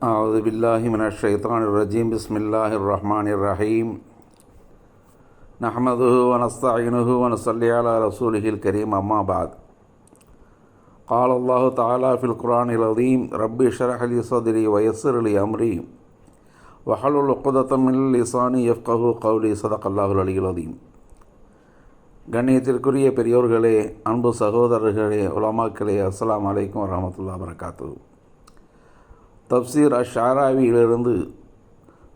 أعوذ بالله من الشيطان الرجيم بسم الله الرحمن الرحيم نحمده ونستعينه ونصلي على رسوله الكريم أما بعد قال الله تعالى في القرآن العظيم ربي اشرح لي صدري ويسر لي أمري واحلل عقدة من لساني يفقهوا قولي صدق الله العلي العظيم. கண்ணியத்திற்குரிய பெரியோர்களே, அன்பு சகோதரர்களே, உலமாக்களே, அஸ்ஸலாமு அலைக்கும் வரஹ்மத்துல்லாஹி வபரகாத்துஹு. தப்சீர் அஷ்-ஷாராவியிலிருந்து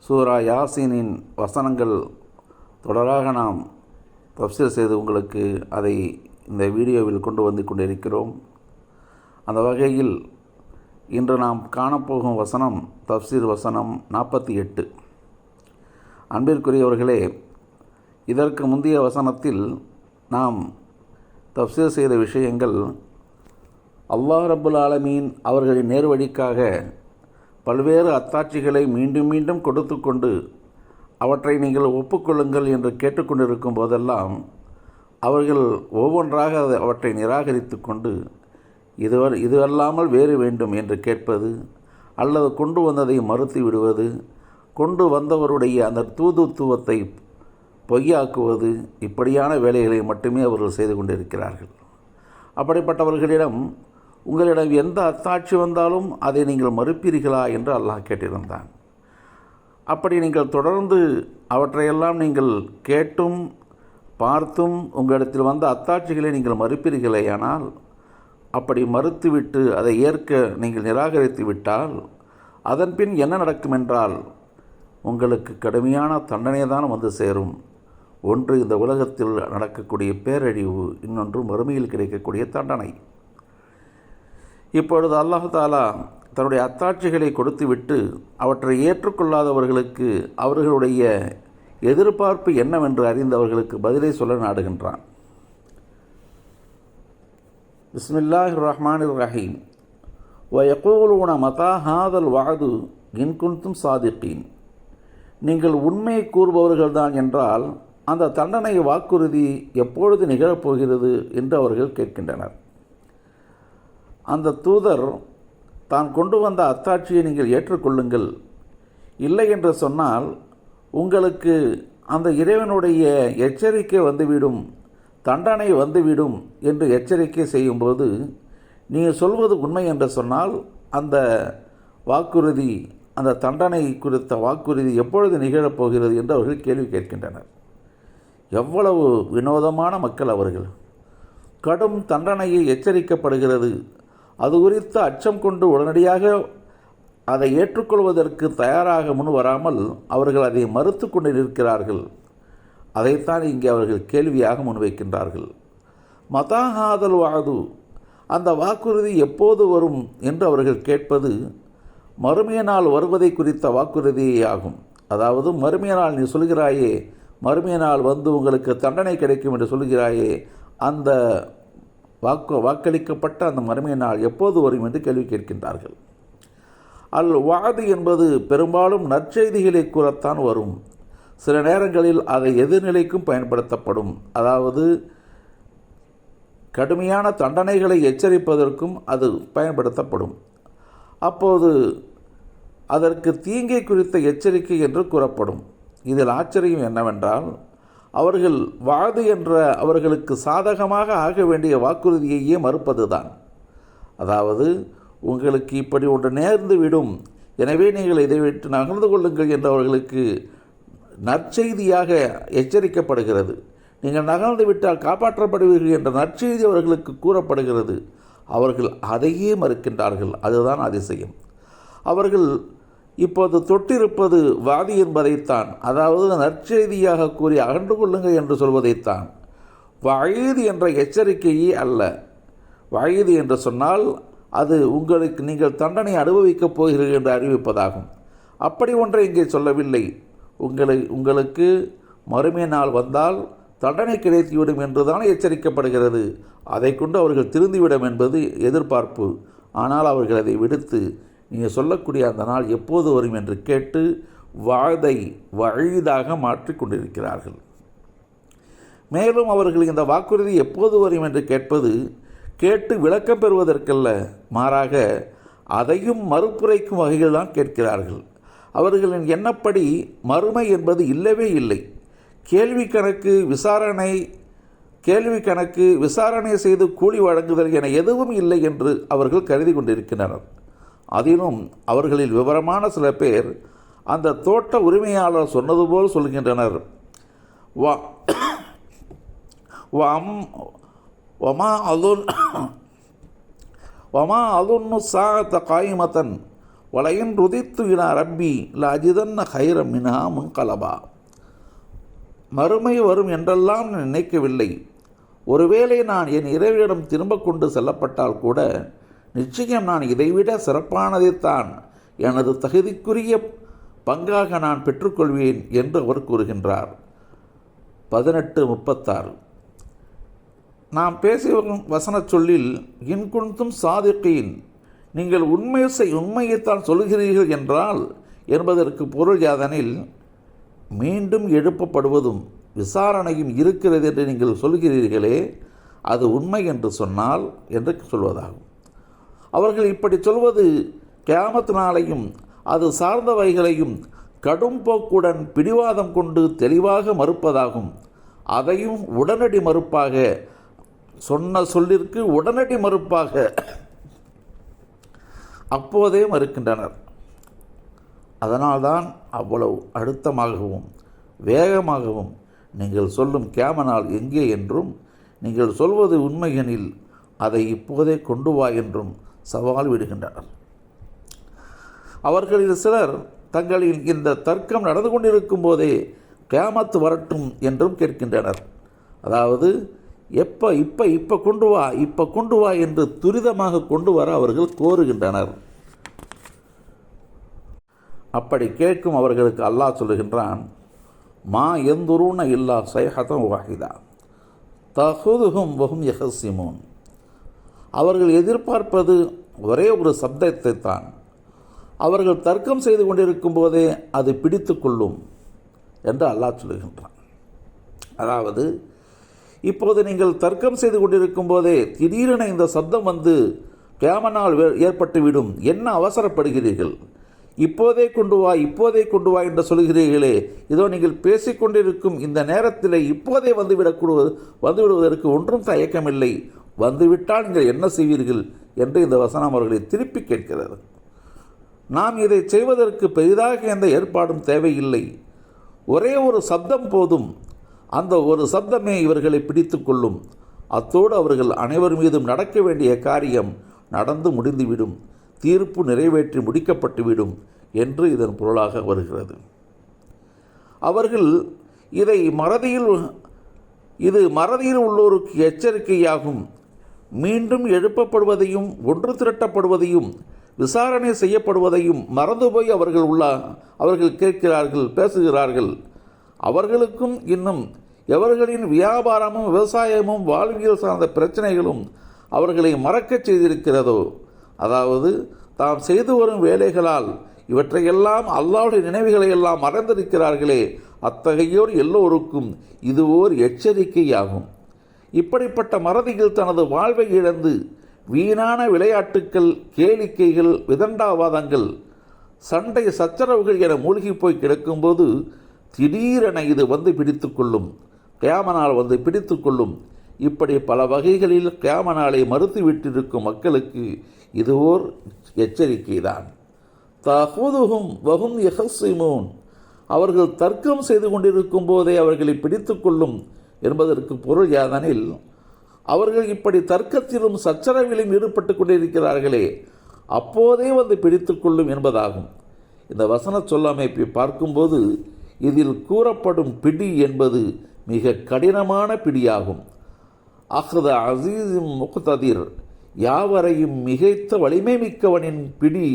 சூரா யாசீனின் வசனங்கள் தொடராக நாம் தப்சீர் செய்து உங்களுக்கு அதை இந்த வீடியோவில் கொண்டு வந்து கொண்டிருக்கிறோம். அந்த வகையில் இன்று நாம் காணப்போகும் வசனம் தப்சீர் வசனம் 48. அன்பிற்குரியவர்களே, இதற்கு முந்தைய வசனத்தில் நாம் தப்சீர் செய்த விஷயங்கள் அல்லாஹ் ரப்புல் ஆலமீன் அவர்களின் நேர்வழிக்காக பல்வேறு அத்தாட்சிகளை மீண்டும் மீண்டும் கொடுத்து கொண்டு அவற்றை நீங்கள் ஒப்புக்கொள்ளுங்கள் என்று கேட்டுக்கொண்டிருக்கும் போதெல்லாம் அவர்கள் ஒவ்வொன்றாக அவற்றை நிராகரித்து கொண்டு இது அல்லாமல் வேறு வேண்டும் என்று கேட்பது, அல்லது கொண்டு வந்ததை மறுத்து விடுவது, கொண்டு வந்தவருடைய அந்த தூதுத்துவத்தை பொய்யாக்குவது, இப்படியான வேலைகளை மட்டுமே அவர்கள் செய்து கொண்டிருக்கிறார்கள். அப்படிப்பட்டவர்களிடம் உங்களிடம் எந்த அத்தாட்சி வந்தாலும் அதை நீங்கள் மறுப்பீர்களா என்று அல்லாஹ் கேட்டிருந்தான். அப்படி நீங்கள் தொடர்ந்து அவற்றையெல்லாம் நீங்கள் கேட்டும் பார்த்தும் உங்களிடத்தில் வந்த அத்தாட்சிகளை நீங்கள் மறுப்பீர்களேயானால், அப்படி மறுத்துவிட்டு அதை ஏற்க நீங்கள் நிராகரித்து விட்டால் அதன்பின் என்ன நடக்கும் என்றால் உங்களுக்கு கடுமையான தண்டனை தான் வந்து சேரும். ஒன்று இந்த உலகத்தில் நடக்கக்கூடிய பேரழிவு, இன்னொன்று மறுமையில் கிடைக்கக்கூடிய தண்டனை. இப்பொழுது அல்லாஹ் தஆலா தன்னுடைய அத்தாட்சிகளை கொடுத்துவிட்டு அவற்றை ஏற்றுக்கொள்ளாதவர்களுக்கு அவர்களுடைய எதிர்பார்ப்பு என்னவென்று அறிந்தவர்களுக்கு பதிலை சொல்ல நாடுகின்றான். பிஸ்மில்லாஹிர் ரஹ்மானிர் ரஹீம் வயகூலூன மதா ஹாதல் வஅது இன் குன்தும் சாதிகீன். நீங்கள் உண்மை கூறுபவர்கள்தான் என்றால் அந்த தண்டனை வாக்குறுதி எப்பொழுது நிகழப்போகிறது என்று அவர்கள் கேட்கின்றனர். அந்த தூதர் தான் கொண்டு வந்த அத்தாட்சியை நீங்கள் ஏற்றுக்கொள்ளுங்கள், இல்லை என்று சொன்னால் உங்களுக்கு அந்த இறைவனுடைய எச்சரிக்கை வந்துவிடும், தண்டனை வந்துவிடும் என்று எச்சரிக்கை செய்யும்போது நீங்கள் சொல்வது உண்மை என்று சொன்னால் அந்த வாக்குறுதி, அந்த தண்டனை குறித்த வாக்குறுதி எப்பொழுது நிகழப்போகிறது என்று அவர்கள் கேள்வி கேட்கின்றனர். எவ்வளவு வினோதமான மக்கள் அவர்கள்! கடும் தண்டனையை எச்சரிக்கப்படுகிறது, அது குறித்து அச்சம் கொண்டு உடனடியாக அதை ஏற்றுக்கொள்வதற்கு தயாராக முன் வராமல் அவர்கள் அதை மறுத்து கொண்டு நிற்கிறார்கள். அதைத்தான் இங்கே அவர்கள் கேள்வியாக முன்வைக்கின்றார்கள். மதாஹாதல் வாது, அந்த வாக்குறுதி எப்போது வரும் என்று அவர்கள் கேட்பது மறுமைய நாள் வருவதை குறித்த வாக்குறுதியே ஆகும். அதாவது மறுமைய நாள் நீ சொல்கிறாயே, மறுமைய நாள் வந்து உங்களுக்கு தண்டனை கிடைக்கும் என்று சொல்கிறாயே, அந்த வாக்களிக்கப்பட்ட அந்த மறுமைய நாள் எப்போது வரும் என்று கேள்வி கேட்கின்றார்கள். அல் வாது என்பது பெரும்பாலும் நற்செய்திகளை கூறத்தான் வரும். சில நேரங்களில் அதை எதிர்நிலைக்கும் பயன்படுத்தப்படும். அதாவது கடுமையான தண்டனைகளை எச்சரிப்பதற்கும் அது பயன்படுத்தப்படும். அப்போது அதற்கு தீங்கை குறித்த எச்சரிக்கை என்று கூறப்படும். இதில் ஆச்சரியம் என்னவென்றால், அவர்கள் வாது என்ற அவர்களுக்கு சாதகமாக ஆக வேண்டிய வாக்குறுதியையே மறுப்பதுதான். அதாவது உங்களுக்கு இப்படி ஒன்று நேர்ந்து விடும், எனவே நீங்கள் இதை விட்டு நகர்ந்து கொள்ளுங்கள் என்று அவர்களுக்கு நற்செய்தியாக எச்சரிக்கப்படுகிறது. நீங்கள் நகர்ந்து விட்டால் காப்பாற்றப்படுவீர்கள் என்ற நற்செய்தி அவர்களுக்கு கூறப்படுகிறது. அவர்கள் அதையே மறுக்கின்றார்கள். அதுதான் அதிசயம். அவர்கள் இப்போது தொட்டிருப்பது வாதி என்பதைத்தான், அதாவது நற்செய்தியாக கூறி அகன்று கொள்ளுங்கள் என்று சொல்வதைத்தான். வயது என்ற எச்சரிக்கையே அல்ல. வயது என்று சொன்னால் அது உங்களுக்கு நீங்கள் தண்டனை அனுபவிக்கப் போகிறீர்கள் என்று அறிவிப்பதாகும். அப்படி ஒன்றை இங்கே சொல்லவில்லை. உங்களுக்கு மறுமை நாள் வந்தால் தண்டனை கிடைத்துவிடும் என்றுதான் எச்சரிக்கப்படுகிறது. அதை கொண்டு அவர்கள் திருந்திவிடும் என்பது எதிர்பார்ப்பு. ஆனால் அவர்கள் அதை விடுத்து நீங்கள் சொல்லக்கூடிய அந்த நாள் எப்போது வரும் என்று கேட்டு வாதை வயதாக மாற்றி கொண்டிருக்கிறார்கள். மேலும் அவர்கள் இந்த வாக்குறுதி எப்போது வரும் என்று கேட்பது கேட்டு விளக்கம் பெறுவதற்கல்ல, மாறாக அதையும் மறுப்புரைக்கும் வகையில் தான் கேட்கிறார்கள். அவர்களின் எண்ணப்படி மறுமை என்பது இல்லவே இல்லை. கேள்வி கணக்கு விசாரணை செய்து கூலி வழங்குதல் என எதுவும் இல்லை என்று அவர்கள் கருதி கொண்டிருக்கின்றனர். அதிலும் அவர்களில் விவரமான சில பேர் அந்த தோட்ட உரிமையாளர் சொன்னது போல் சொல்கின்றனர். வமா அதுன்னு சாத்த காயிமத்தன் வலையின் ருதித்து இனா ரப்பி லஜிதன்ன ஹைரம் மினா முன்கலபா. மறுமை வரும் என்றெல்லாம் நான் நினைக்கவில்லை. ஒருவேளை நான் என் இறைவனிடம் திரும்ப கொண்டு செல்லப்பட்டால் கூட நிச்சயம் நான் இதைவிட சிறப்பானதைத்தான் எனது தகுதிக்குரிய பங்காக நான் பெற்றுக்கொள்வேன் என்று அவர் கூறுகின்றார். 18:36. நாம் பேசி வரும் வசன சொல்லில் இன்குன்தும் சாதிக்கீன், நீங்கள் உண்மையைத்தான் சொல்கிறீர்கள் என்றால் என்பதற்கு பொருள் யாதெனில் மீண்டும் எழுப்பப்படுவதும் விசாரணையும் இருக்கிறது என்று நீங்கள் சொல்கிறீர்களே, அது உண்மை என்று சொன்னால் என்று சொல்வதாகும். அவர்கள் இப்படி சொல்வது கியாமத் நாளையும் அது சார்ந்தவைகளையும் கடும் போக்குடன் பிடிவாதம் கொண்டு தெளிவாக மறுப்பதாகும். அதையும் உடனடி மறுப்பாக, சொன்ன சொல்லிற்கு உடனடி மறுப்பாக அப்போதே மறுக்கின்றனர். அதனால்தான் அவ்வளவு அழுத்தமாகவும் வேகமாகவும் நீங்கள் சொல்லும் கியாமனால் எங்கே என்றும், நீங்கள் சொல்வது உண்மையெனில் அதை இப்போதே கொண்டு வா என்றும் சவால் விடுகின்றனர். அவர்களில் சிலர் தங்களில் இந்த தர்க்கம் நடந்து கொண்டிருக்கும் போதே கியாமத் வரட்டும் என்றும் கேட்கின்றனர். அதாவது இப்போ கொண்டு வா என்று துரிதமாக கொண்டு வர அவர்கள் கோருகின்றனர். அப்படி கேட்கும் அவர்களுக்கு அல்லாஹ் சொல்லுகின்றான், மா எந்துருன இல்லா சைஹதம் வாஹிதா தஹுதுஹும் வஹும் யஹ்சிமூன். அவர்கள் எதிர்பார்ப்பது ஒரே ஒரு சப்தத்தை தான். அவர்கள் தர்க்கம் செய்து கொண்டிருக்கும் போதே அது பிடித்து கொள்ளும் என்று அல்லாஹ் சொல்லுகின்றான். அதாவது இப்போது நீங்கள் தர்க்கம் செய்து கொண்டிருக்கும் போதே திடீரென இந்த சப்தம் வந்து கியாமனால் ஏற்பட்டுவிடும், என்ன அவசரப்படுகிறீர்கள்? இப்போதே கொண்டு வா என்று சொல்கிறீர்களே, இதோ நீங்கள் பேசிக்கொண்டிருக்கும் இந்த நேரத்தில் இப்போதே வந்துவிடுவதற்கு ஒன்றும் தயக்கமில்லை. வந்துவிட்டால் நீங்கள் என்ன செய்வீர்கள் என்று இந்த வசனம் அவர்களை திருப்பி கேட்கிறது. நாம் இதை செய்வதற்கு பெரிதாக எந்த ஏற்பாடும் தேவையில்லை. ஒரே ஒரு சப்தம் போதும். அந்த ஒரு சப்தமே இவர்களை பிடித்து கொள்ளும். அத்தோடு அவர்கள் அனைவர் மீதும் நடக்க வேண்டிய காரியம் நடந்து முடிந்துவிடும், தீர்ப்பு நிறைவேற்றி முடிக்கப்பட்டுவிடும் என்று இதன் பொருளாக வருகிறது. அவர்கள் இது மறதியில் உள்ளோருக்கு எச்சரிக்கையாகும். மீண்டும் எழுப்பப்படுவதையும் ஒன்று திரட்டப்படுவதையும் விசாரணை செய்யப்படுவதையும் மறந்து போய் அவர்கள் கேட்கிறார்கள், பேசுகிறார்கள். அவர்களுக்கும் இன்னும் எவர்களின் வியாபாரமும் விவசாயமும் வாழ்வியல் சார்ந்த பிரச்சனைகளும் அவர்களை மறக்கச் செய்திருக்கிறதோ, அதாவது தாம் செய்து வரும் வேலைகளால் இவற்றையெல்லாம் அல்லாஹ்வுடைய நினைவுகளை எல்லாம் மறந்திருக்கிறார்களே, அத்தகையோர் எல்லோருக்கும் இது ஓர் எச்சரிக்கையாகும். இப்படிப்பட்ட மறதியில் தனது வாழ்வை இழந்து வீணான விளையாட்டுக்கள், கேளிக்கைகள், விதண்டாவாதங்கள், சண்டை சச்சரவுகள் என மூழ்கி போய் கிடக்கும்போது திடீரென இது வந்து பிடித்து கொள்ளும், கியாமனால் வந்து பிடித்து கொள்ளும். இப்படி பல வகைகளில் கியாமனாலை மறுத்துவிட்டிருக்கும் மக்களுக்கு இது ஓர் எச்சரிக்கைதான். தஹுதுஹும் வஹும் யஹ்சிமூன். அவர்கள் தர்க்கம் செய்து கொண்டிருக்கும் போதே அவர்களை பிடித்து கொள்ளும் என்பதற்கு பொருள் யாதெனில், அவர்கள் இப்படி தர்க்கத்திலும் சச்சரவிலும் ஈடுபட்டு கொண்டிருக்கிறார்களே, அப்போதே வந்து பிடித்து கொள்ளும் என்பதாகும். இந்த வசன சொல்லமைப்பை பார்க்கும்போது இதில் கூறப்படும் பிடி என்பது மிக கடினமான பிடியாகும். அஹ்த அசீஸும் முக்ததிர், யாவரையும் மிகைத்த வலிமை மிக்கவனின் பிடி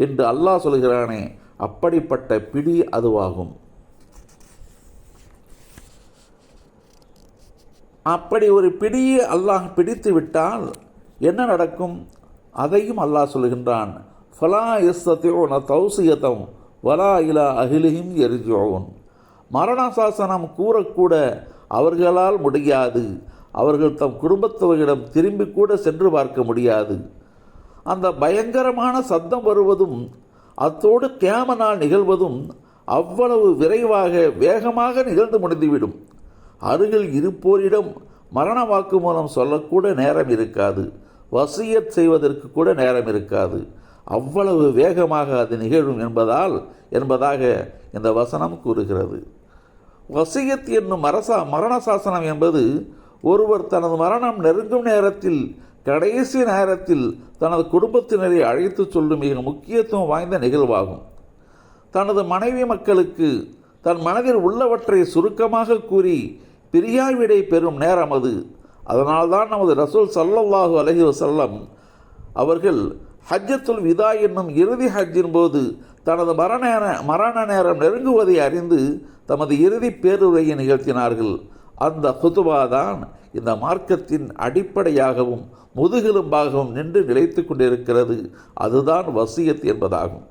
என்று அல்லாஹ் சொல்கிறானே, அப்படிப்பட்ட பிடி அதுவாகும். அப்படி ஒரு பிடியை அல்லாஹ் பிடித்து விட்டால் என்ன நடக்கும்? அதையும் அல்லாஹ் சொல்கின்றான். ஃபலா யஸ்ததிஊன தௌசியதம் வலா இலா அஹ்லிஹிம் யர்ஜிஊன். மரணசாசனம் கூறக்கூட அவர்களால் முடியாது. அவர்கள் தம் குடும்பத்தவர்களிடம் திரும்பி கூட சென்று பார்க்க முடியாது. அந்த பயங்கரமான சத்தம் வருவதும் அத்தோடு கியாம நாள் நிகழ்வதும் அவ்வளவு விரைவாக வேகமாக நிகழ்ந்து முடிந்துவிடும். அருகில் இருப்போரிடம் மரண வாக்கு மூலம் சொல்லக்கூட நேரம் இருக்காது, வசியத் செய்வதற்கு கூட நேரம் இருக்காது. அவ்வளவு வேகமாக அது நிகழும் என்பதாக இந்த வசனம் கூறுகிறது. வசியத் என்னும் மரண சாசனம் என்பது ஒருவர் தனது மரணம் நெருங்கும் நேரத்தில், கடைசி நேரத்தில் தனது குடும்பத்தினரை அழைத்து சொல்லும் மிக முக்கியத்துவம் வாய்ந்த நிகழ்வாகும். தனது மனைவி மக்களுக்கு தன் மனதில் உள்ளவற்றை சுருக்கமாக கூறி பிரியாவிடை பெறும் நேரம் அது. அதனால்தான் நமது ரசூல் ஸல்லல்லாஹு அலைஹி வஸல்லம் அவர்கள் ஹஜ்ஜத்துல் விதா என்னும் இறுதி ஹஜ்ஜின் போது தனது மரண நேரம் நெருங்குவதை அறிந்து தமது இறுதி பேருரையை நிகழ்த்தினார்கள். அந்த குதுபா தான் இந்த மார்க்கத்தின் அடிப்படையாகவும் முதுகெலும்பாகவும் நின்று நிலைத்து கொண்டிருக்கிறது. அதுதான் வசியத் என்பதாகும்.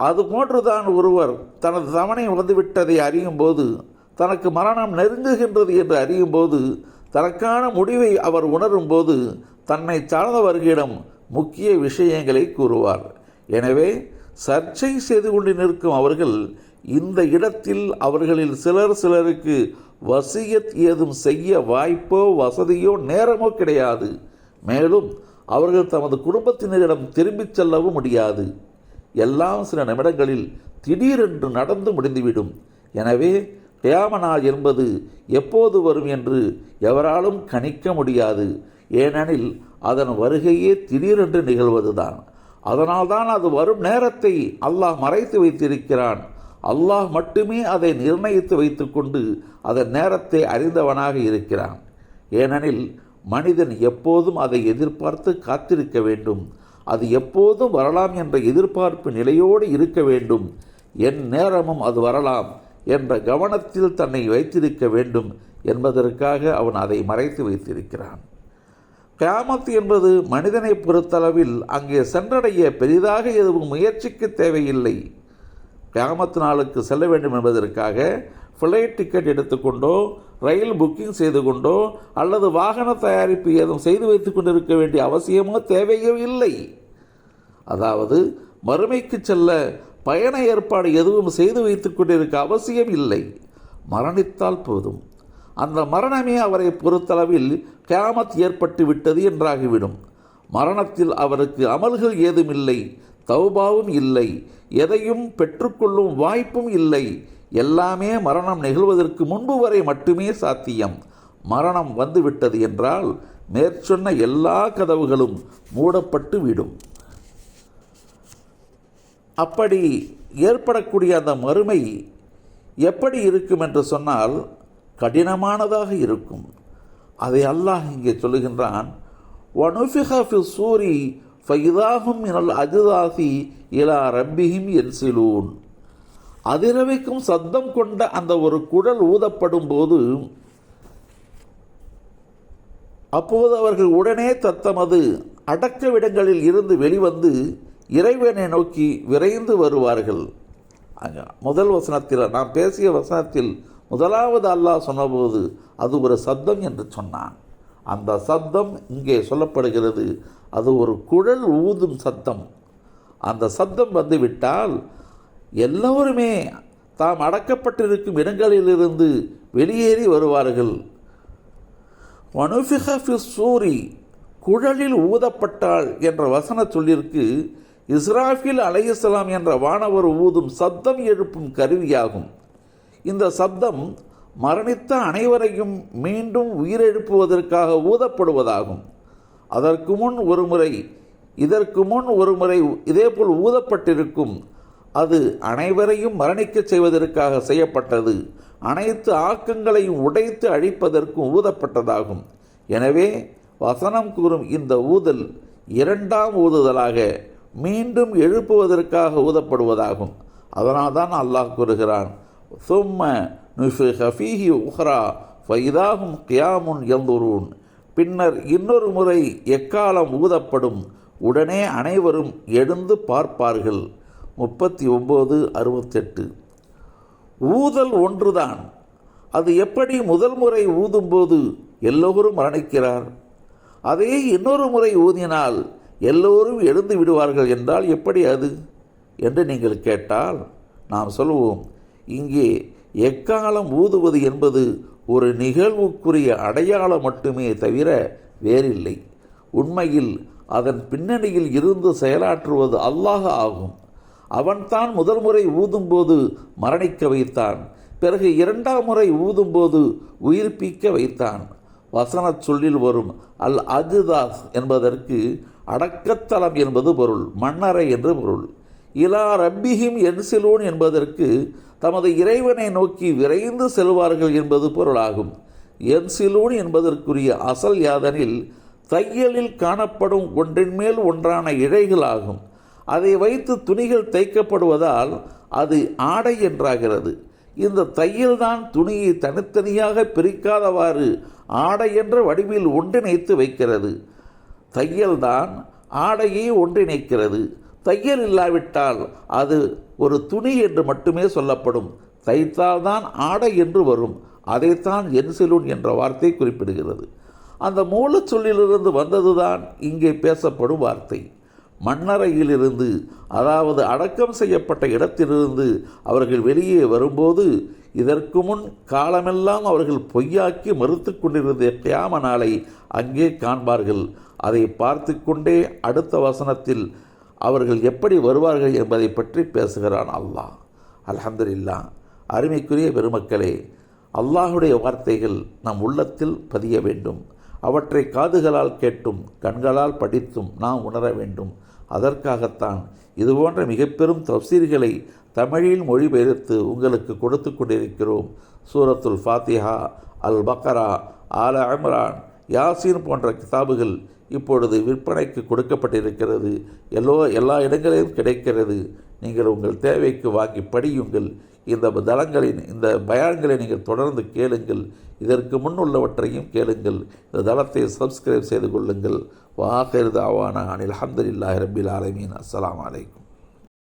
அதுபோன்றுதான் ஒருவர் தனது தவணை வந்துவிட்டதை அறியும் போது, தனக்கு மரணம் நெருங்குகின்றது என்று அறியும் போது, தனக்கான முடிவை அவர் உணரும் போது தன்னை சார்ந்தவர்களிடம் முக்கிய விஷயங்களை கூறுவார். எனவே சர்ச்சை செய்து கொண்டு நிற்கும் அவர்கள் இந்த இடத்தில் அவர்களில் சிலருக்கு வசியத் ஏதும் செய்ய வாய்ப்போ வசதியோ நேரமோ கிடையாது. மேலும் அவர்கள் தமது குடும்பத்தினரிடம் திரும்பிச் செல்லவும் முடியாது. எல்லாம் சில நிமிடங்களில் திடீரென்று நடந்து முடிந்துவிடும். எனவே கியாம நாள் என்பது எப்போது வரும் என்று எவராலும் கணிக்க முடியாது. ஏனெனில் அதன் வருகையே திடீரென்று நிகழ்வதுதான். அதனால்தான் அது வரும் நேரத்தை அல்லாஹ் மறைத்து வைத்திருக்கிறான். அல்லாஹ் மட்டுமே அதை நிர்ணயித்து வைத்துக்கொண்டு அதன் நேரத்தை அறிந்தவனாக இருக்கிறான். ஏனெனில் மனிதன் எப்போதும் அதை எதிர்பார்த்து காத்திருக்க வேண்டும். அது எப்போதும் வரலாம் என்ற எதிர்பார்ப்பு நிலையோடு இருக்க வேண்டும். என் நேரமும் அது வரலாம் என்ற கவனத்தில் தன்னை வைத்திருக்க வேண்டும் என்பதற்காக அவன் அதை மறைத்து வைத்திருக்கிறான். கியாமத் என்பது மனிதனை பொறுத்தளவில் அங்கே சென்றடைய பெரிதாக எதுவும் முயற்சிக்கு தேவையில்லை. கியாமத் நாளுக்கு செல்ல வேண்டும் என்பதற்காக ஃப்ளைட் டிக்கெட் எடுத்துக்கொண்டோ, ரயில் புக்கிங் செய்து கொண்டோ, அல்லது வாகன தயாரிப்பு ஏதும் செய்து வைத்துக் கொண்டிருக்க வேண்டிய அவசியமோ தேவையோ இல்லை. அதாவது மறுமைக்கு செல்ல பயண ஏற்பாடு எதுவும் செய்து வைத்துக் கொண்டிருக்க அவசியம் இல்லை. மரணித்தால் போதும். அந்த மரணமே அவரை பொறுத்தளவில் கியாமத் ஏற்பட்டு விட்டது என்றாகிவிடும். மரணத்தில் அவருக்கு அமல்கள் ஏதும் இல்லை, தௌபாவும் இல்லை, எதையும் பெற்றுக்கொள்ளும் வாய்ப்பும் இல்லை. எல்லாமே மரணம் நிகழ்வதற்கு முன்பு வரை மட்டுமே சாத்தியம். மரணம் வந்துவிட்டது என்றால் மேற்சொன்ன எல்லா கதவுகளும் மூடப்பட்டு விடும். அப்படி ஏற்படக்கூடிய அந்த மறுமை எப்படி இருக்கும் என்று சொன்னால் கடினமானதாக இருக்கும். அதை அல்லாஹ் இங்கே சொல்லுகின்றான். வனுஃபிஹ ஃபி ஸூரி ஃபைதாஹும் மினல் அஜ்தாஸி இலா ரப்பிஹிம் யன்சிலூன். அதிரவைக்கும் சத்தம் கொண்ட அந்த ஒரு குழல் ஊதப்படும் போது அப்போது அவர்கள் உடனே தத்தமது அடக்கவிடங்களில் இருந்து வெளிவந்து இறைவனை நோக்கி விரைந்து வருவார்கள். முதல் வசனத்தில் நாம் பேசிய வசனத்தில் முதலாவது அல்லாஹ் சொன்னபோது அது ஒரு சத்தம் என்று சொன்னான். அந்த சத்தம் இங்கே சொல்லப்படுகிறது. அது ஒரு குழல் ஊதும் சத்தம். அந்த சத்தம் வந்துவிட்டால் எல்லோருமே தாம் அடக்கப்பட்டிருக்கும் இடங்களிலிருந்து வெளியேறி வருவார்கள். வனுஃபிஹ ஃபி ஸூரி, குழலில் ஊதப்பட்டால் என்ற வசன சொல்லிற்கு இஸ்ராஃபில் அலைஹிஸ்ஸலாம் என்ற வானவர் ஊதும் சத்தம் எழுப்பும் கருவியாகும். இந்த சப்தம் மரணித்த அனைவரையும் மீண்டும் உயிரெழுப்புவதற்காக ஊதப்படுவதாகும். இதற்கு முன் ஒரு முறை இதேபோல் ஊதப்பட்டிருக்கும். அது அனைவரையும் மரணிக்கச் செய்வதற்காக செய்யப்பட்டது. அனைத்து ஆக்கங்களையும் உடைத்து அழிப்பதற்கும் ஊதப்பட்டதாகும். எனவே வசனம் கூறும் இந்த ஊதல் இரண்டாம் ஊதுதலாக மீண்டும் எழுப்புவதற்காக ஊதப்படுவதாகும். அதனால்தான் அல்லாஹ் கூறுகிறான், சும்ம நுஃபிஹ ஃபீஹி உஹ்ரா ஃபைதாஹும் கியாமுன் யன்துரூன். பின்னர் இன்னொரு முறை எக்காலம் ஊதப்படும், உடனே அனைவரும் எழுந்து பார்ப்பார்கள். 39:68. ஊதல் ஒன்றுதான். அது எப்படி முதல் முறை ஊதும்போது எல்லோரும் மரணிக்கிறார், அதே இன்னொரு முறை ஊதினால் எல்லோரும் எழுந்து விடுவார்கள் என்றால் எப்படி அது என்று நீங்கள் கேட்டால் நாம் சொல்வோம், இங்கே எக்காலம் ஊதுவது என்பது ஒரு நிகழ்வுக்குரிய அடையாளம் மட்டுமே தவிர வேறில்லை. உண்மையில் அதன் பின்னணியில் இருந்து செயலாற்றுவது அல்லாஹ் ஆகும். அவன்தான் முதல் முறை ஊதும்போது மரணிக்க வைத்தான், பிறகு இரண்டாம் முறை ஊதும்போது உயிர்ப்பிக்க வைத்தான். வசனச் சொல்லில் வரும் அல் அஜ்தாஸ் என்பதற்கு அடக்கத்தலம் என்பது பொருள், மண்ணறை என்று பொருள். இலா ரப்பிஹிம் யன்சிலூன் என்பதற்கு தமது இறைவனை நோக்கி விரைந்து செல்வார்கள் என்பது பொருளாகும். யன்சிலூன் என்பதற்குரிய அசல் யாதனில் தையலில் காணப்படும் ஒன்றின் மேல் ஒன்றான இழைகளாகும். அதை வைத்து துணிகள் தைக்கப்படுவதால் அது ஆடை என்றாகிறது. இந்த தையல்தான் துணியை தனித்தனியாக பிரிக்காதவாறு ஆடை என்ற வடிவில் ஒன்றிணைத்து வைக்கிறது. தையல்தான் ஆடையை ஒன்றிணைக்கிறது. தையல் இல்லாவிட்டால் அது ஒரு துணி என்று மட்டுமே சொல்லப்படும். தைத்தால்தான் ஆடை என்று வரும். அதைத்தான் என்சிலூன் என்ற வார்த்தை குறிப்பிடுகிறது. அந்த மூலச் சொல்லிலிருந்து வந்ததுதான் இங்கே பேசப்படும் வார்த்தை. மண்ணறையிலிருந்து, அதாவது அடக்கம் செய்யப்பட்ட இடத்திலிருந்து அவர்கள் வெளியே வரும்போது, இதற்கு முன் காலமெல்லாம் அவர்கள் பொய்யாக்கி மறுத்து கொண்டிருந்த கியாம நாளை அங்கே காண்பார்கள். அதை பார்த்து கொண்டே அடுத்த வசனத்தில் அவர்கள் எப்படி வருவார்கள் என்பதை பற்றி பேசுகிறான் அல்லாஹ். அல்ஹம்துலில்லாஹ். அருமைக்குரிய பெருமக்களே, அல்லாஹுடைய வார்த்தைகள் நம் உள்ளத்தில் பதிய வேண்டும். அவற்றை காதுகளால் கேட்டும் கண்களால் படித்தும் நாம் உணர வேண்டும். அதற்காகத்தான் இதுபோன்ற மிக பெரும் தஃசீர்களை தமிழில் மொழிபெயர்த்து உங்களுக்கு கொடுத்து கொண்டிருக்கிறோம். சூரத்துல் ஃபாத்திஹா, அல் பக்ரா, ஆல இம்ரான், யாசீன் போன்ற கிதாபுகள் இப்பொழுது விற்பனைக்கு கொடுக்கப்பட்டிருக்கிறது. எல்லா இடங்களிலும் கிடைக்கிறது. நீங்கள் உங்கள் தேவைக்கு வாங்கி படியுங்கள். இந்த பயான்களை நீங்கள் தொடர்ந்து கேளுங்கள். இதற்கு முன் உள்ளவற்றையும் கேளுங்கள். இந்த தளத்தை சப்ஸ்கிரைப் செய்து கொள்ளுங்கள். வாஹிர் தாவானா அனில் அல்ஹம்துலில்லாஹி ரப்பில் ஆலமீன். அஸ்ஸலாமு அலைக்கும்.